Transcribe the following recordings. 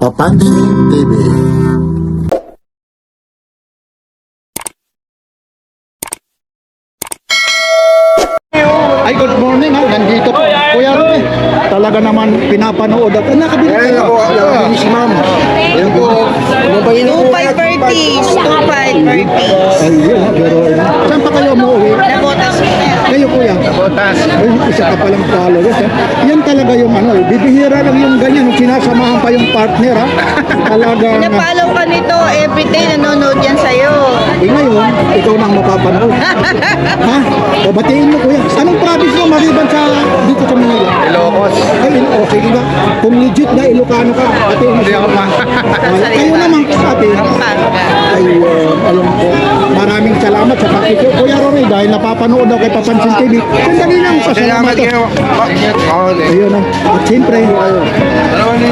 Papansin TV. Ay, good morning ha. Nandito po. Kuya Romy, talaga naman pinapanood at nakabili Ayan kayo. ako, nakabili si ma'am. Ayan po. Ano ba yun? 2.5 per piece. 2.5 per piece. Ayun ha, pero saan pa kayo umuwi? Nabotas ko na. Kayo kuya? Botas. Ay, isa ka palang followers ha. Yan talaga yung ano, bibihira lang yung ganyan, nung sinasamahan pa yung partner ha. Talagang, Pinapalaw ka nito, everyday nanonood yan sa'yo. ngayon, ikaw na ang mapapanood. Ha? O batiin mo kuya. Anong province mo maliban sa dito sa Manila? Ilocos. Ay, okay ba? Kung legit na Ilocano ka, batiin mo. Hindi ako pa. Kayo naman sa atin. Pampanga. Ayun, alam ko. Maraming salamat sa pakikyo. Kuya Rory, dahil napapanood daw kay Papansin TV. Sandali lang, Salamat pasalamat. kayo. Ayun na. At siyempre,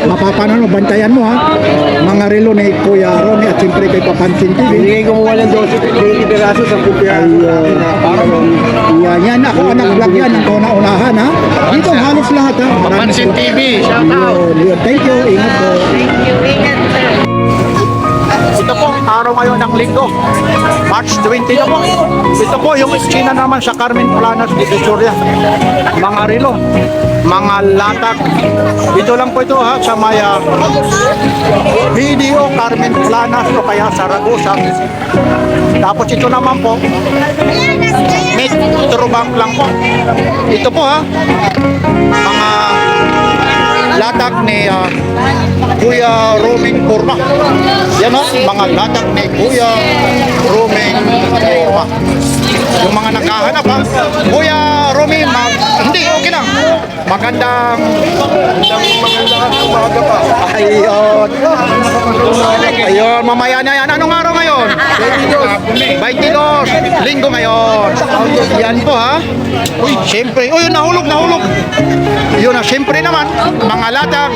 mapapanood, bantayan mo ha. Mga relo ni Kuya Rory at siyempre kay Papansin TV. Hindi kumuha ng 20 piraso sa piraso. Yan ako ang nag-vlog yan ang kauna-unahan ha. Dito halos lahat ha. Papansin TV. Shout out. Yun. Thank you. Ingat po. Thank you. Ingat, sir. Ito po, araw ngayon ng linggo, March 20 na po. Ito po yung China naman sa Carmen Planas de Victoria. Mga relo, mga latag. Ito lang po ito ha, sa Maya Video Carmen Planas o kaya Saragosa. Tapos ito naman po, Metro Bank lang po. Ito po ha, mga latag ni Kuya Roming Porma. Yan o, mga latag ni Kuya Roming Porma. Yung mga naghahanap ha, Kuya Roming, hindi, okay lang. Magandang umaga pa. Ayun. Ayun, mamaya na yan. Anong araw ngayon? 22. Linggo ngayon. Yan po ha. Uy, siyempre. Uy, nahulog. Yun na, siyempre naman, mga latag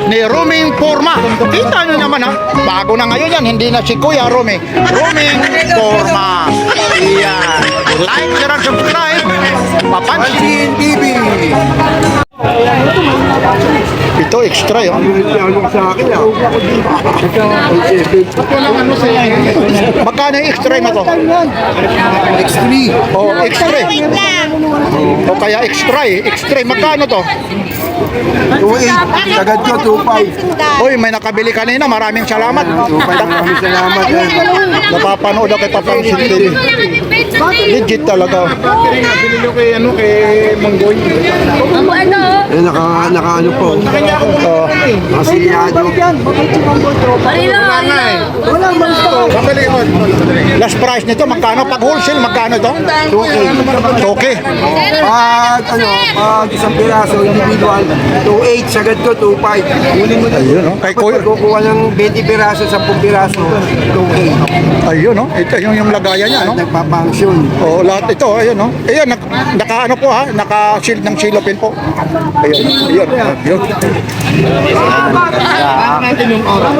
ni Roming Porma. Kita nyo naman ha, bago na ngayon yan, hindi na si Kuya Roming Porma. Yan. Like, share, and subscribe. Papansin TV. Ito extra yun. Ano sa akin ah? Magkano yung extra na to? X3. Oh, extra. Wait lang. O kaya extra eh. Extra. Magkano to? 2.8. Sagad ko 2.5. Uy, may nakabili kanina. Maraming salamat. 2.5. Maraming salamat. Napapanood ako kay Papansin TV. Legit talaga. Binili ko kay Manggoy. Eh, naka ano po. Masiyado. Last price nito, magkano? Pag wholesale, magkano to? 2K. Pag isang piraso, individual, 2.8. Sagad ko 2.5. Kunin mo na. Ayun, no? Kay Kuya. Pag kukuha ng 20 piraso, 10 piraso, 2.8. Ayun, no? Ito yung lagayan niya, no? Nagpapangsyon. Oh, lahat ito, ayun, no? Ayun, naka ano po ha? Naka-shield ng silopin po. Ayun, ayun.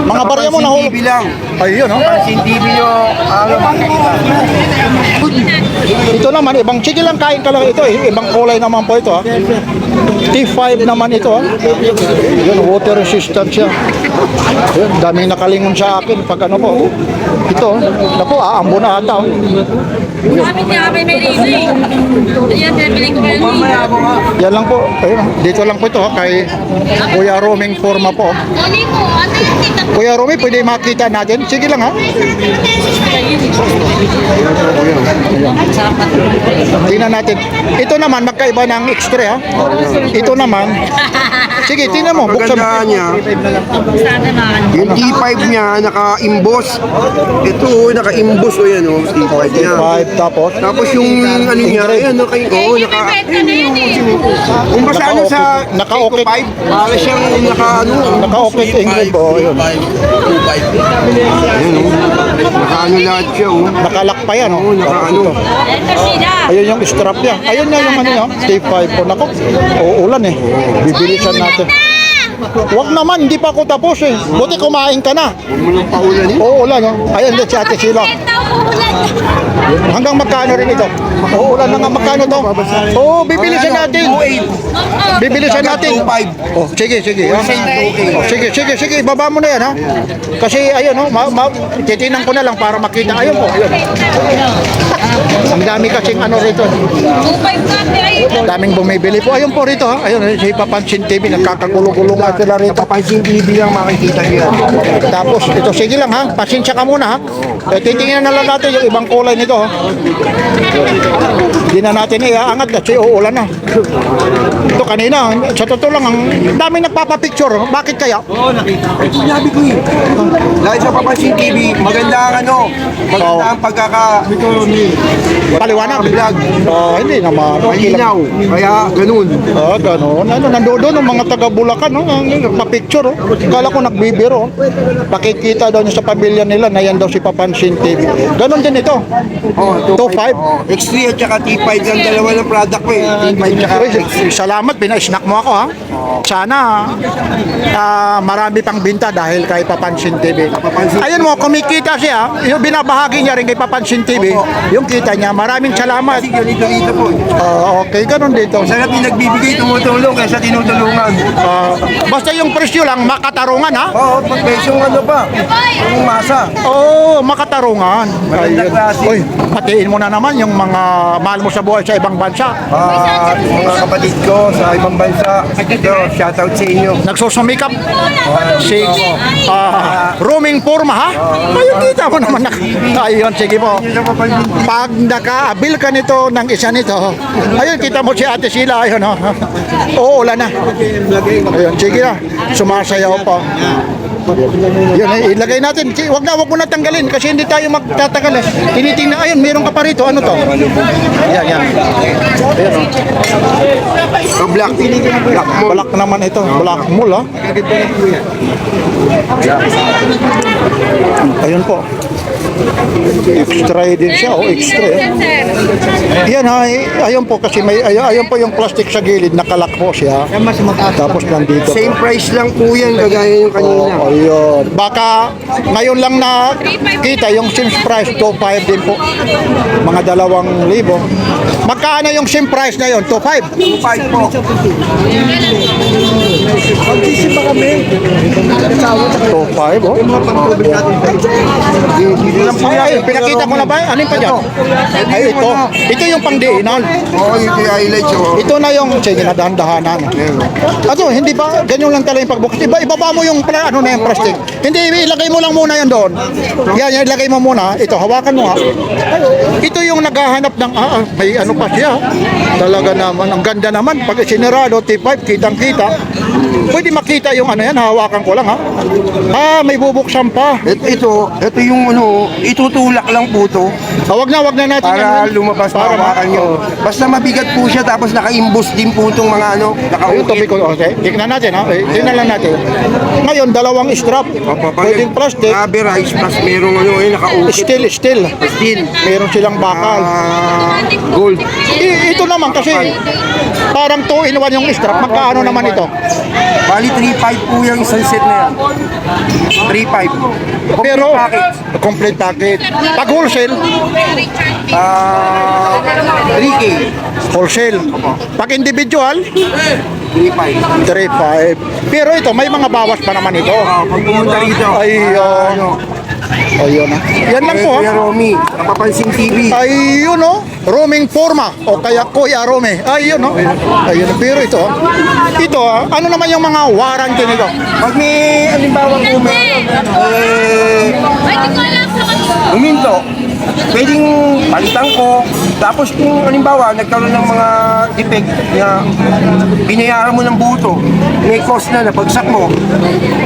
Mga barya mo nahulog. TV lang. Ayun, no? Pansin TV yung makikita. Ito naman, ibang sige lang kain ka lang ito eh. Ibang kulay naman po ito ha. T5 naman ito ha. Yun, water resistant siya. Yun, daming nakalingon sa akin pag ano po. Ito, naku, aambo na ata. Oh. Kapit niya kami may rito eh. Ayan, pinabili ko kayo eh. Yan lang po. Ayun, dito lang po ito ha, kay Kuya Roming Porma po. Kunin mo, ano yung tita ko? Kuya Romy, pwede makita natin? Sige lang ha. Tingnan natin. Ito naman, magkaiba ng extra ha. Ito naman. Sige, tingnan mo. Buksan mo. Maganda niya, Sana mga ano. yung T5 niya naka-imboss. Ito, naka-imboss o yan o, T5 niya. 5 tapos. Tapos yung ano niya, ayan, naka, Ibebenta na yun eh. kung basta ano sa Naka-okay. 5, para siyang Naka-okay English po. Ayun. ayan o, naka-ano lahat siya o. Nakalak pa yan. Oo, Oh. naka-ano. Ito sila. Ayun yung strap niya. Ayun na yung ano niya. T5 po. Nako, uulan eh. Bibilisan natin. Huwag naman, hindi pa ako tapos eh. Buti kumain ka na. Huwag mo nang paulan eh. Oo, ulan. Oh. Ayun, si Ate Sheila. Hanggang magkano rin ito? Oo, ulan na nga. Magkano to? Oo, bibilisan natin. 2.8. Bibilisan natin. 2.5. Oh, sige, sige. Ha? Okay. Oh, sige, ibaba mo na yan, ha? Kasi, ayun, oh, titinan ko na lang para makita. Ayun po, ayun. Ang dami kasing ano rito. 2.5 na ay. Daming bumibili po. Ayun po rito, ha? Ayun, si Papansin TV, nagkakagulo-gulo nga sila rito. Papansin TV lang makikita niyo yan. Tapos, ito, sige lang, ha? Pasensya ka muna, ha? Titingnan na lang natin yung ibang kulay nito, ha? Hindi na natin iaangat kasi uulan na. Ito kanina, sa totoo lang, ang daming nagpapapicture. Bakit kaya? Sinabi ko eh. Dahil sa Papansin TV, maganda ang ano, maganda ang Paliwanag. vlog. Hindi naman. Okay lang. Malinaw. Kaya ganun. Ganun. Ano, nandoon ang mga taga Bulacan, no? Nagpa-picture, oh. Kala ko nagbibiro. Pakikita daw niya sa pamilya nila na yan daw si Papansin TV. Ganun din ito. Oh, 2.5. Oh, X3 at saka T5 ang dalawa ng product ko eh. T5 tsaka Uy, salamat, pina-snack mo ako, ha? Sana marami pang binta dahil kay Papansin TV. Ayun mo, kumikita siya, yung binabahagi niya rin kay Papansin TV, yung kita niya, maraming salamat. kasi ganito po. Okay, ganun dito. Sarap yung nagbibigay, tumutulong kaysa tinutulungan. Basta yung presyo lang, makatarungan, ha? Oo, pag besyong ano pa, yung masa. Oo, makatarungan. Maganda Ayun. klase. Uy, patiin mo na naman yung mga mahal mo sa buhay sa ibang bansa. Mga kapatid ko sa ibang bansa, ito, shoutout sa inyo. Nagsusumikap. Si roaming forma, ha? Ayun, kita mo naman. Ayun, sige po. Yun ang Papansin TV. Pag nakaabil ka nito ng isa nito, ayun, kita mo si Ate Sheila, ayun, oh. Oo, ulan na. Ayun, sige na. Sumasayaw pa. Yun, ilagay natin. Wag mo na tanggalin kasi hindi tayo magtatagal. Tinitingnan, ayun, meron ka pa rito. Ano to? Yan. Ayun, So, black mo. Black naman ito. Black mall, ha? Ayun po. Extra din siya, extra. Yan, ha, ayun po kasi ayun po yung plastic sa gilid, nakalak po siya. Tapos nandito. Same price lang po yan, kagaya yung kanina. Ayun. Baka ngayon lang na kita yung Sims price, 2.5 din po. Mga 2,000. Magkano yung Sim price na yun? 2.5? 2.5 po. Magsisipa kami. 2.5, oh. Ay, pinakita mo na ba? Ano pa dyan? Ay, ito. Ito yung pangdiinan. Oo, yung highlights. Ito na yung, sige na, dahan-dahanan. Ato, hindi ba, ganyan lang talaga yung pagbukas. Ibaba mo yung, ano na yung plastic. Hindi, ilagay mo lang muna yan doon. Yan, ilagay mo muna. Ito, hawakan mo, ha. Ito yung naghahanap ng, may ano pa siya. Talaga naman, ang ganda naman. Pag sinirado, T5, kitang-kita. Pwede makita yung ano yan, hawakan ko lang, ha. May bubuksan pa. Ito yung ano, itutulak lang po to Wag na natin para yan. lumabas Para hawakan nyo. Basta mabigat po siya tapos naka-imbus din po itong mga ano, Ayun, topic naka-ukit. ko. Okay, tignan natin, ha. Tignan lang natin. Ngayon, 2 strap. Pwedeng plastic. Average plus merong ano, naka-ukit. Steel. Steel. Meron silang bakal. Gold. Ito naman kasi parang 2-in-1 yung strap. Magkano naman ito? Bali 3.5 po yung isang set na yan. 3.5. Pero package. complete package. Pag wholesale, 3K. wholesale. Pag individual, 3.5. 3.5. Pero ito, may mga bawas pa naman ito. Pag pumunta rito. Ayun. Ayun, ha. Yan lang po, Kuya ha. Romy, Napapansin TV. Ayun, oh. Roaming forma. O kaya Kuya Rome. Ayun, oh. Ayun. Pero ito, ito, ano naman yung mga warranty nito? Pag may halimbawa po huminto, pwedeng palitan ko. Tapos kung halimbawa nagkaroon ng mga defect na binayaran mo ng buto, may cost na napagsak mo.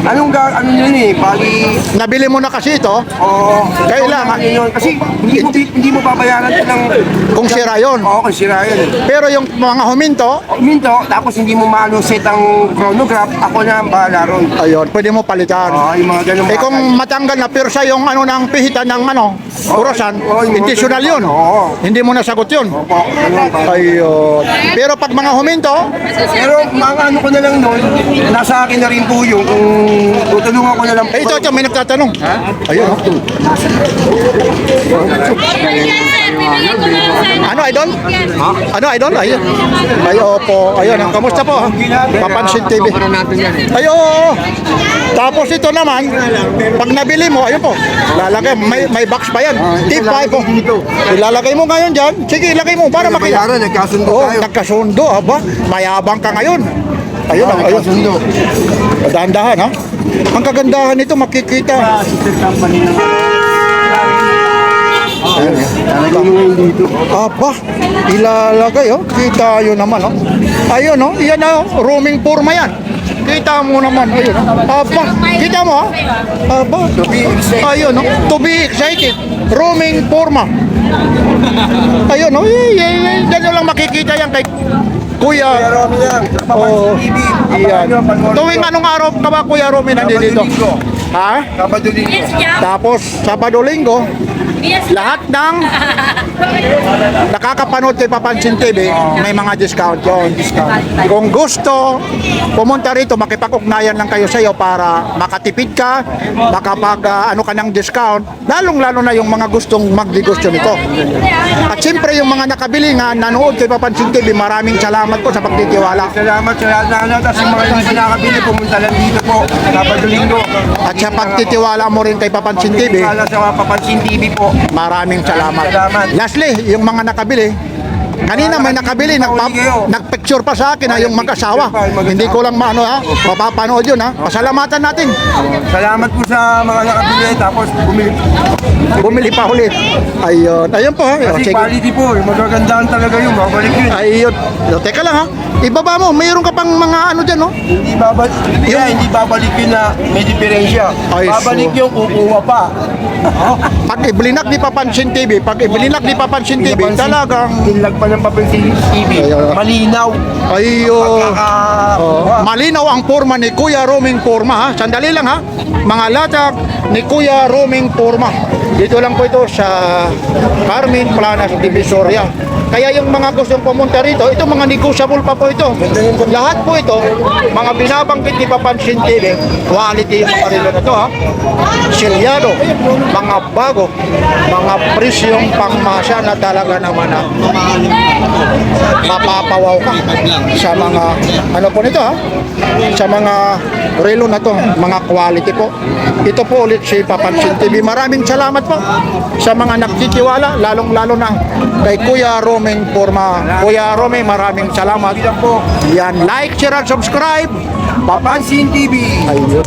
Ano yun eh, bali, Nabili mo na kasi ito. kailangan yun. Kasi hindi mo babayaran ito ng Kung sira yun. kung sira yun. Pero yung mga huminto, Huminto, tapos hindi mo maano set ang chronograph, ako na ang bahala ron. ayun, pwede mo palitan. Yung mga ganun. Kung matanggal na, pero sa yung ano ng pihitan ng ano, oras, minsan, Oo, yung mga intentional yun. Oo. Hindi mo nasagot yun. Opo, ganun pa. Ayun. Pero pag mga huminto, Pero mga ano ko na lang nun, nasa akin na rin po yung kung tutulungan ko na lang po. eh, ito, may nagtatanong. Ayun. oh. Ano, idol? Ano, idol? Ayun. Ay, opo. Ayun, kamusta po? Papansin TV. Ay, oo. Tapos ito naman, pag nabili mo, ayun po, lalagay, may box pa yan. T5 po. Ilalagay mo ngayon dyan. Sige, ilagay mo para makita. Bayaran, nagkasundo Oh, tayo. nagkasundo, aba. Mayabang ka ngayon. Ayun, ayun. Nagkasundo. Dahan-dahan, ha? Ang kagandahan nito, makikita. Lalagay mo ngayon dito. Aba, ilalagay, oh. Kita yun naman, oh. Ayun, oh. Yan, oh. Roaming forma yan. Kita mo naman, ayun, oh. Aba, kita mo, ha? Aba. Ayun, oh. To be excited. Roaming forma. Ayun, oh. Ganyan lang makikita yan kay Kuya. Pero ano yan, Oh, Papansin TV. yan. Panoorin Tuwing nyo. anong araw ka ba, Kuya Romy, nandito? Sabado-linggo. Ha? Sabado-linggo. Yes, yeah. Tapos, Sabado-Linggo, Yes, lahat ng nakakapanood kay Papansin TV, may mga discount yon. Kung gusto, pumunta rito, makipag-ugnayan lang kayo sa iyo para makatipid ka, makapag ano ka ng discount, lalong-lalo na yung mga gustong magnegosyo nito. At siyempre yung mga nakabili nga, nanood kay Papansin TV, maraming salamat po sa pagtitiwala. Salamat sa lahat na ano. Tapos yung mga hindi nakakabili, pumunta lang dito po. Sabado-linggo. At sa pagtitiwala mo rin kay Papansin TV, Kala sa Papansin TV po. maraming salamat. Salamat. Lastly, yung mga nakabili, kanina may nakabili, nagpicture pa sa akin ha, yung mag-asawa. Hindi ko lang maano ha, mapapanood yun ha. Pasalamatan natin. Salamat po sa mga nakabili. Tapos Bumili pa ulit. Ayun. Ayun po ha. kasi Sige. quality po. Magagandaan talaga yun. Babalik yun. Ayun. Teka lang ha. Ibaba mo, mayroon ka pang mga ano dyan no? Hindi babalik. Hindi babalik yun na may diferensya. Ay, Babalik so. yung kukuha pa. Pag iblinak di Papansin TV, talagang Tinlag pa ng Papansin TV. Ayun. Malinaw. ayun. Pagkaka... Malinaw ang forma ni Kuya Roaming Forma ha. Sandali lang ha. Mga latag ni Kuya Roaming Forma. Dito lang po ito sa Carmen Planas, Divisoria. Kaya yung mga gustong pumunta rito, ito mga negotiable pa po ito. Lahat po ito, mga binabanggit ni Papansin TV, quality yung mga relo na ito ha. Silyado, mga bago, mga presyong pangmasa na talaga naman ha. Mapapawaw ka sa mga ano po nito ha, sa mga relo na to, mga quality po. Ito po ulit si Papansin TV. Maraming salamat po sa mga nagtitiwala, lalong-lalo na kay Kuya Roaming Forma. Kuya Roaming, maraming salamat po. Yan, like, share, and subscribe. Papansin TV. Ayun.